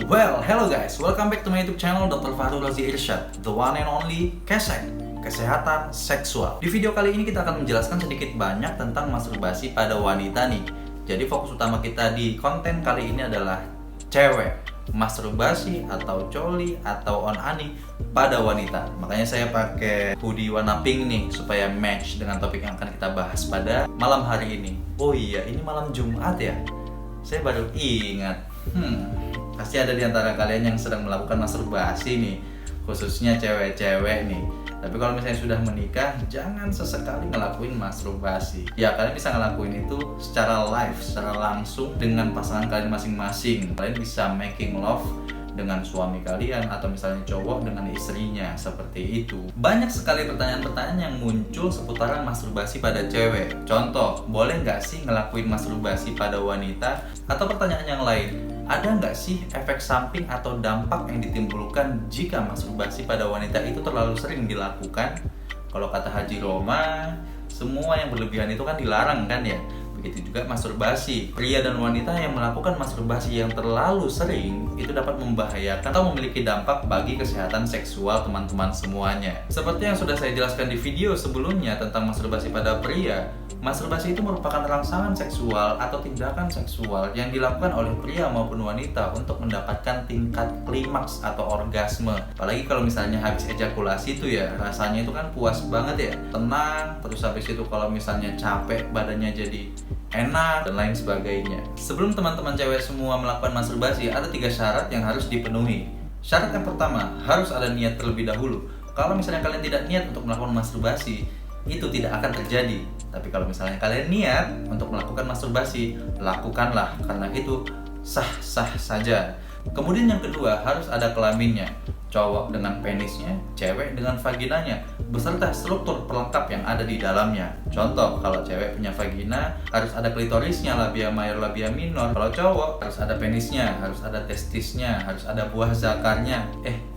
Well, hello guys, welcome back to my YouTube channel Dr. Fahrul Razi Irsyad, the one and only KESEK, Kesehatan Seksual. Di video kali ini kita akan menjelaskan sedikit banyak tentang masturbasi pada wanita nih. Jadi fokus utama kita di konten kali ini adalah cewek, masturbasi atau coli atau onani pada wanita. Makanya saya pakai hoodie warna pink nih supaya match dengan topik yang akan kita bahas pada malam hari ini. Oh iya, ini malam Jumat ya? Saya baru ingat. Pasti ada di antara kalian yang sedang melakukan masturbasi nih, khususnya cewek-cewek nih. Tapi kalau misalnya sudah menikah, jangan sesekali ngelakuin masturbasi. Ya, kalian bisa ngelakuin itu secara live, secara langsung dengan pasangan kalian masing-masing. Kalian bisa making love dengan suami kalian atau misalnya cowok dengan istrinya, seperti itu. Banyak sekali pertanyaan-pertanyaan yang muncul seputaran masturbasi pada cewek. Contoh, boleh nggak sih ngelakuin masturbasi pada wanita? Atau pertanyaan yang lain, ada nggak sih efek samping atau dampak yang ditimbulkan jika masturbasi pada wanita itu terlalu sering dilakukan? Kalau kata Haji Roma, semua yang berlebihan itu kan dilarang kan ya? Begitu juga masturbasi. Pria dan wanita yang melakukan masturbasi yang terlalu sering itu dapat membahayakan atau memiliki dampak bagi kesehatan seksual teman-teman semuanya. Seperti yang sudah saya jelaskan di video sebelumnya tentang masturbasi pada pria, masturbasi itu merupakan rangsangan seksual atau tindakan seksual yang dilakukan oleh pria maupun wanita untuk mendapatkan tingkat klimaks atau orgasme. Apalagi kalau misalnya habis ejakulasi itu ya, rasanya itu kan puas banget ya, tenang, terus habis itu kalau misalnya capek badannya jadi enak dan lain sebagainya. Sebelum teman-teman cewek semua melakukan masturbasi, ada 3 syarat yang harus dipenuhi. Syarat yang pertama, harus ada niat terlebih dahulu. Kalau misalnya kalian tidak niat untuk melakukan masturbasi, itu tidak akan terjadi. Tapi kalau misalnya kalian niat untuk melakukan masturbasi, lakukanlah, karena itu sah-sah saja. Kemudian yang kedua, harus ada kelaminnya. Cowok dengan penisnya, cewek dengan vaginanya, beserta struktur pelengkap yang ada di dalamnya. Contoh, kalau cewek punya vagina, harus ada klitorisnya, labia mayor, labia minor. Kalau cowok, harus ada penisnya, harus ada testisnya, harus ada buah zakarnya.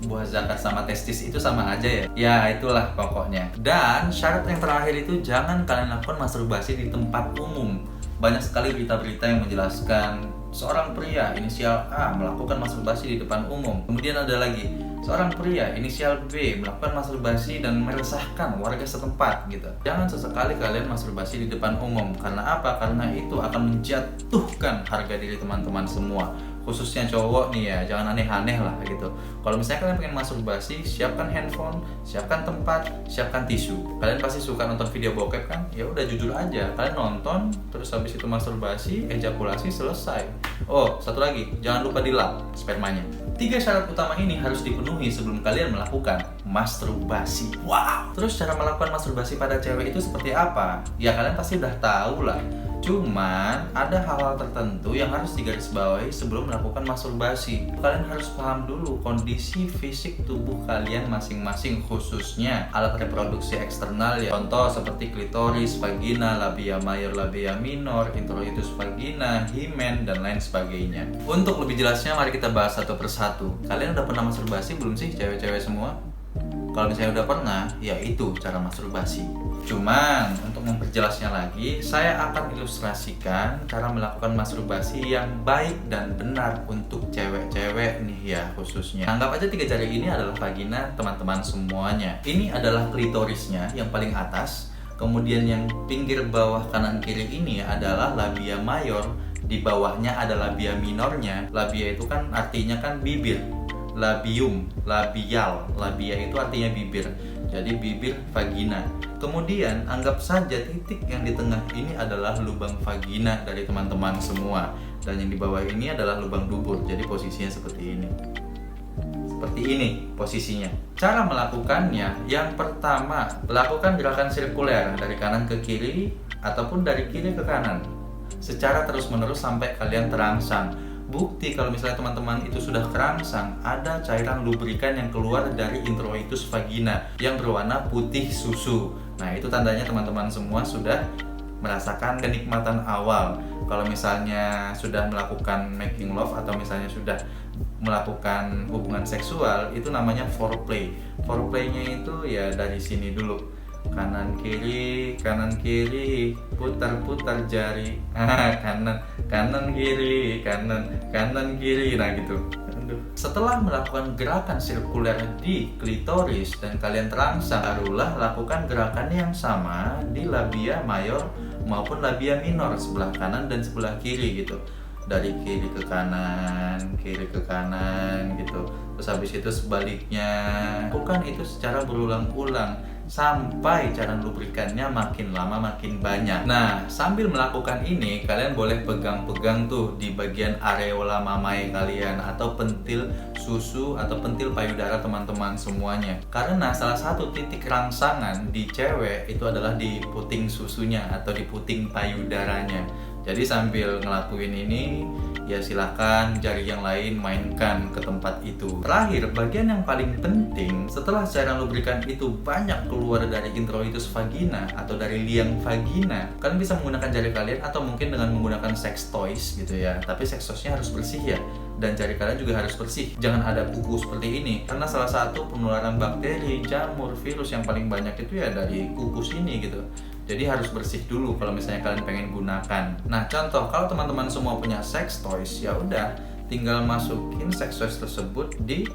Buah zakar sama testis itu sama aja ya? Ya, itulah pokoknya. Dan syarat yang terakhir itu, jangan kalian lakukan masturbasi di tempat umum. Banyak sekali berita-berita yang menjelaskan seorang pria inisial A melakukan masturbasi di depan umum. Kemudian ada lagi, seorang pria inisial B melakukan masturbasi dan meresahkan warga setempat gitu. Jangan sesekali kalian masturbasi di depan umum. Karena apa? Karena itu akan menjatuhkan harga diri teman-teman semua. Khususnya cowok nih ya, jangan aneh-aneh lah gitu. Kalau misalnya kalian pengen masturbasi, siapkan handphone, siapkan tempat, siapkan tisu. Kalian pasti suka nonton video bokep kan? Ya udah jujur aja, kalian nonton, terus habis itu masturbasi, ejakulasi, selesai. Oh, satu lagi, jangan lupa dilap spermanya. 3 syarat utama ini harus dipenuhi sebelum kalian melakukan masturbasi. Wow! Terus cara melakukan masturbasi pada cewek itu seperti apa? Ya kalian pasti udah tahu lah. Cuman ada hal-hal tertentu yang harus digarisbawahi sebelum melakukan masturbasi. Kalian harus paham dulu kondisi fisik tubuh kalian masing-masing, khususnya alat reproduksi eksternal ya. Contoh seperti klitoris, vagina, labia mayor, labia minor, introitus vagina, himen, dan lain sebagainya. Untuk lebih jelasnya, mari kita bahas satu persatu. Kalian udah pernah masturbasi belum sih cewek-cewek semua? Kalau misalnya udah pernah, ya itu cara masturbasi. Cuman untuk memperjelasnya lagi, saya akan ilustrasikan cara melakukan masturbasi yang baik dan benar untuk cewek-cewek nih ya khususnya. Anggap aja 3 jari ini adalah vagina teman-teman semuanya. Ini adalah klitorisnya yang paling atas. Kemudian yang pinggir bawah kanan kiri ini adalah labia mayor. Di bawahnya ada labia minornya. Labia itu kan artinya kan bibir. Labium, labial, labia itu artinya bibir. Jadi bibir vagina. Kemudian anggap saja titik yang di tengah ini adalah lubang vagina dari teman-teman semua. Dan yang di bawah ini adalah lubang dubur. Jadi posisinya seperti ini. Seperti ini posisinya. Cara melakukannya, yang pertama, lakukan gerakan sirkuler dari kanan ke kiri ataupun dari kiri ke kanan secara terus-menerus sampai kalian terangsang. Bukti kalau misalnya teman-teman itu sudah kerangsang, ada cairan lubrikan yang keluar dari introitus vagina yang berwarna putih susu. Nah, itu tandanya teman-teman semua sudah merasakan kenikmatan awal. Kalau misalnya sudah melakukan making love atau misalnya sudah melakukan hubungan seksual, itu namanya foreplay. Foreplaynya itu ya dari sini dulu. kanan kiri, putar jari, kanan kiri, kanan kiri, nah gitu. Setelah melakukan gerakan sirkuler di klitoris dan kalian terangsang, barulah lakukan gerakan yang sama di labia mayor maupun labia minor, sebelah kanan dan sebelah kiri gitu. Dari kiri ke kanan gitu. Terus habis itu sebaliknya. Lakukan itu secara berulang-ulang sampai cairan lubrikannya makin lama makin banyak. Nah, sambil melakukan ini, kalian boleh pegang-pegang tuh di bagian areola mamae kalian atau pentil susu atau pentil payudara teman-teman semuanya. Karena salah satu titik rangsangan di cewek itu adalah di puting susunya atau di puting payudaranya. Jadi sambil ngelakuin ini, ya silahkan jari yang lain mainkan ke tempat itu. Terakhir, bagian yang paling penting, setelah cairan lubrikan itu banyak keluar dari introitus vagina atau dari liang vagina, kalian bisa menggunakan jari kalian atau mungkin dengan menggunakan sex toys gitu ya. Tapi sex toysnya harus bersih ya. Dan jari kalian juga harus bersih. Jangan ada kuku seperti ini. Karena salah satu penularan bakteri, jamur, virus yang paling banyak itu ya dari kukus ini gitu. Jadi harus bersih dulu kalau misalnya kalian pengen gunakan. Nah, contoh kalau teman-teman semua punya sex toys, ya udah tinggal masukin sex toys tersebut di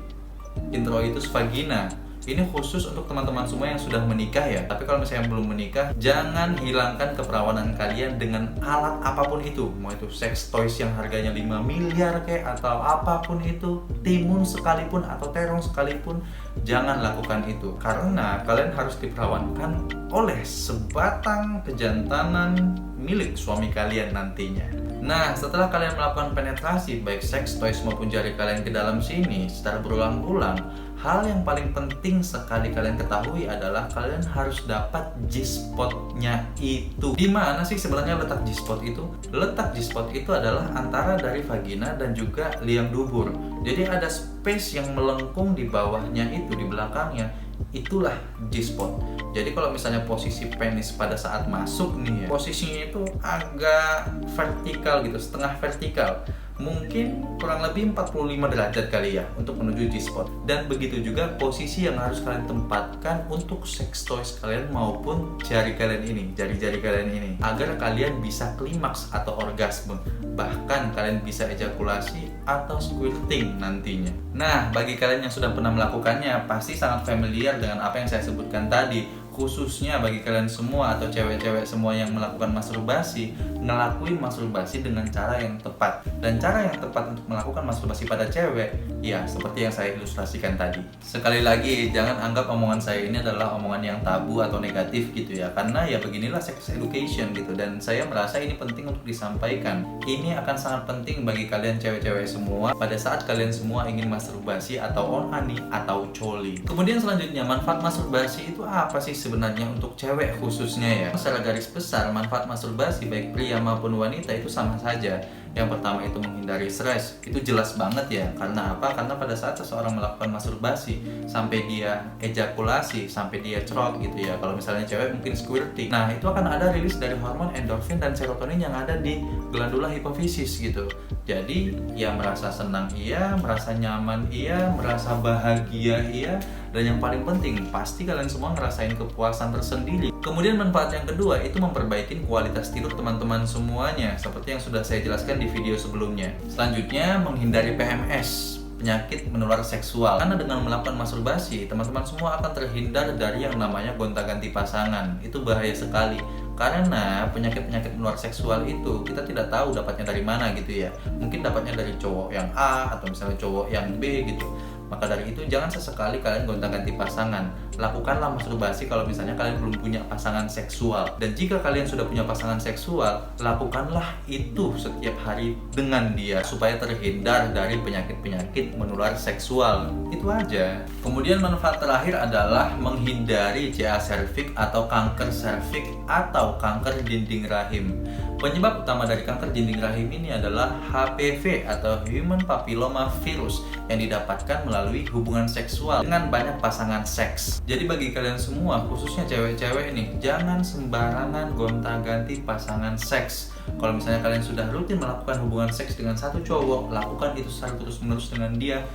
introitus vagina. Ini khusus untuk teman-teman semua yang sudah menikah ya. Tapi kalau misalnya belum menikah, jangan hilangkan keperawanan kalian dengan alat apapun itu. Mau itu sex toys yang harganya 5 miliar kayak atau apapun itu, timun sekalipun atau terong sekalipun, jangan lakukan itu. Karena kalian harus diperawankan oleh sebatang kejantanan milik suami kalian nantinya. Nah, setelah kalian melakukan penetrasi baik sex toys maupun jari kalian ke dalam sini secara berulang-ulang, hal yang paling penting sekali kalian ketahui adalah kalian harus dapat G-spot-nya itu. Di mana sih sebenarnya letak G-spot itu? Letak G-spot itu adalah antara dari vagina dan juga liang dubur. Jadi ada space yang melengkung di bawahnya itu, di belakangnya. Itulah G-spot. Jadi kalau misalnya posisi penis pada saat masuk nih ya, posisinya itu agak vertikal gitu, setengah vertikal. Mungkin kurang lebih 45 derajat kali ya untuk menuju G-spot. Dan begitu juga posisi yang harus kalian tempatkan untuk sex toys kalian maupun jari kalian ini, jari-jari kalian ini, agar kalian bisa klimaks atau orgasme. Bahkan kalian bisa ejakulasi atau squirting nantinya. Nah, bagi kalian yang sudah pernah melakukannya, pasti sangat familiar dengan apa yang saya sebutkan tadi. Khususnya bagi kalian semua atau cewek-cewek semua yang melakukan masturbasi, ngelakuin masturbasi dengan cara yang tepat. Dan cara yang tepat untuk melakukan masturbasi pada cewek, ya seperti yang saya ilustrasikan tadi. Sekali lagi, jangan anggap omongan saya ini adalah omongan yang tabu atau negatif gitu ya. Karena ya beginilah sex education gitu. Dan saya merasa ini penting untuk disampaikan. Ini akan sangat penting bagi kalian cewek-cewek semua pada saat kalian semua ingin masturbasi atau onani atau coli. Kemudian selanjutnya, manfaat masturbasi itu apa sih sebenarnya untuk cewek khususnya ya? Secara garis besar, manfaat masturbasi baik pria maupun wanita itu sama saja. Yang pertama itu menghindari stres. Itu jelas banget ya. Karena apa? Karena pada saat seseorang melakukan masturbasi sampai dia ejakulasi, sampai dia cerot gitu ya. Kalau misalnya cewek mungkin squirting. Nah, itu akan ada rilis dari hormon endorfin dan serotonin yang ada di glandula hipofisis gitu. Jadi, ya merasa senang iya, merasa nyaman iya, merasa bahagia iya. Dan yang paling penting, pasti kalian semua ngerasain kepuasan tersendiri. Kemudian manfaat yang kedua itu memperbaiki kualitas tidur teman-teman semuanya, seperti yang sudah saya jelaskan di video sebelumnya. Selanjutnya, menghindari PMS, penyakit menular seksual. Karena dengan melakukan masturbasi, teman-teman semua akan terhindar dari yang namanya gonta-ganti pasangan. Itu bahaya sekali. Karena penyakit-penyakit menular seksual itu kita tidak tahu dapatnya dari mana gitu ya. Mungkin dapatnya dari cowok yang A atau misalnya cowok yang B gitu. Maka dari itu jangan sesekali kalian gonta-ganti pasangan. Lakukanlah masturbasi kalau misalnya kalian belum punya pasangan seksual. Dan jika kalian sudah punya pasangan seksual, lakukanlah itu setiap hari dengan dia supaya terhindar dari penyakit-penyakit menular seksual. Itu aja. Kemudian manfaat terakhir adalah menghindari CA cervix atau kanker cervix atau kanker dinding rahim. Penyebab utama dari kanker dinding rahim ini adalah HPV atau Human Papilloma Virus yang didapatkan melalui hubungan seksual dengan banyak pasangan seks. Jadi bagi kalian semua, khususnya cewek-cewek nih, jangan sembarangan gonta-ganti pasangan seks. Kalau misalnya kalian sudah rutin melakukan hubungan seks dengan satu cowok, lakukan itu secara terus-menerus dengan dia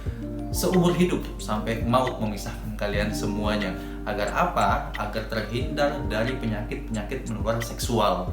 seumur hidup sampai maut memisahkan kalian semuanya. Agar apa? Agar terhindar dari penyakit-penyakit menular seksual.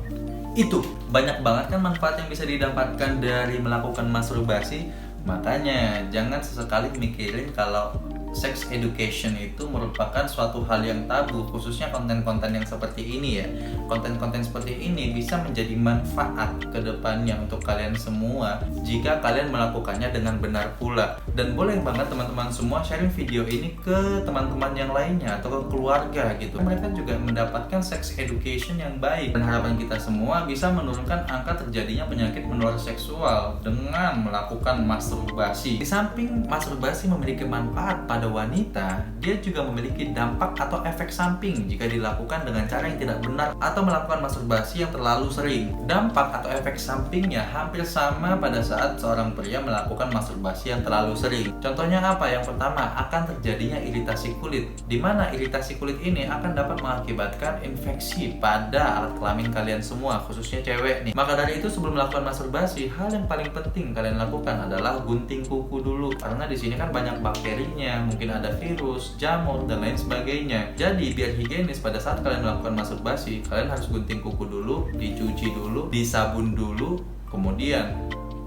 Itu banyak banget kan manfaat yang bisa didapatkan dari melakukan masturbasi. Makanya jangan sesekali mikirin kalau sex education itu merupakan suatu hal yang tabu, khususnya konten-konten yang seperti ini ya. Konten-konten seperti ini bisa menjadi manfaat ke depannya untuk kalian semua jika kalian melakukannya dengan benar pula. Dan boleh banget teman-teman semua sharing video ini ke teman-teman yang lainnya atau ke keluarga gitu. Mereka juga mendapatkan sex education yang baik. Dan harapan kita semua bisa menurunkan angka terjadinya penyakit menular seksual dengan melakukan masturbasi. Di samping masturbasi memiliki manfaat pada wanita, dia juga memiliki dampak atau efek samping jika dilakukan dengan cara yang tidak benar atau melakukan masturbasi yang terlalu sering. Dampak atau efek sampingnya hampir sama pada saat seorang pria melakukan masturbasi yang terlalu sering. Contohnya apa? Yang pertama, akan terjadinya iritasi kulit, di mana iritasi kulit ini akan dapat mengakibatkan infeksi pada alat kelamin kalian semua, khususnya cewek nih. Maka dari itu sebelum melakukan masturbasi, hal yang paling penting kalian lakukan adalah gunting kuku dulu, karena di sini kan banyak bakterinya, mungkin ada virus, jamur, dan lain sebagainya. Jadi biar higienis pada saat kalian melakukan masturbasi, kalian harus gunting kuku dulu, dicuci dulu, disabun dulu, kemudian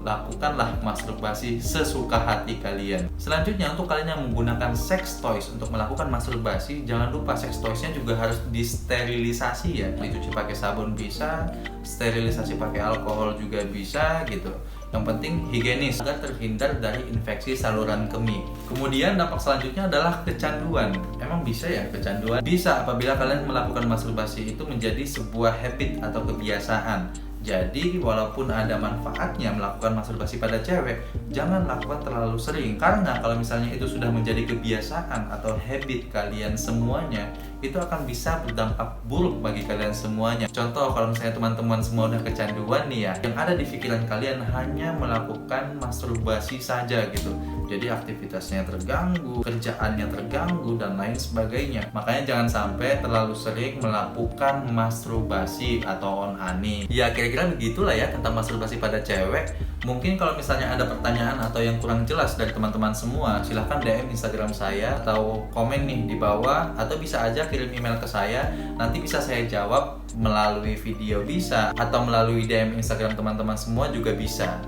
lakukanlah masturbasi sesuka hati kalian. Selanjutnya, untuk kalian yang menggunakan sex toys untuk melakukan masturbasi, jangan lupa sex toysnya juga harus disterilisasi ya. Dicuci pakai sabun bisa, sterilisasi pakai alkohol juga bisa gitu. Yang penting higienis agar terhindar dari infeksi saluran kemih. Kemudian dampak selanjutnya adalah kecanduan. Emang bisa ya kecanduan? Bisa apabila kalian melakukan masturbasi itu menjadi sebuah habit atau kebiasaan. Jadi walaupun ada manfaatnya melakukan masturbasi pada cewek, jangan lakukan terlalu sering. Karena kalau misalnya itu sudah menjadi kebiasaan atau habit kalian semuanya, itu akan bisa berdampak buruk bagi kalian semuanya. Contoh, kalau misalnya teman-teman semua udah kecanduan nih ya, yang ada di pikiran kalian hanya melakukan masturbasi saja gitu. Jadi aktivitasnya terganggu, kerjaannya terganggu, dan lain sebagainya. Makanya jangan sampai terlalu sering melakukan masturbasi atau onani. Ya kira-kira begitulah ya tentang masturbasi pada cewek. Mungkin kalau misalnya ada pertanyaan atau yang kurang jelas dari teman-teman semua, silahkan DM Instagram saya atau komen nih di bawah, atau bisa aja kirim email ke saya. Nanti bisa saya jawab melalui video bisa, atau melalui DM Instagram teman-teman semua juga bisa.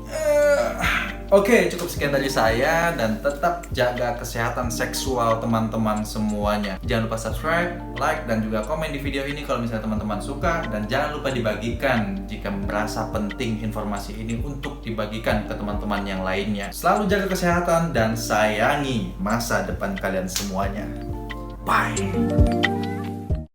Oke, cukup sekian dari saya, dan tetap jaga kesehatan seksual teman-teman semuanya. Jangan lupa subscribe, like, dan juga komen di video ini kalau misalnya teman-teman suka, dan jangan lupa dibagikan jika merasa penting informasi ini untuk dibagikan ke teman-teman yang lainnya. Selalu jaga kesehatan dan sayangi masa depan kalian semuanya. Bye.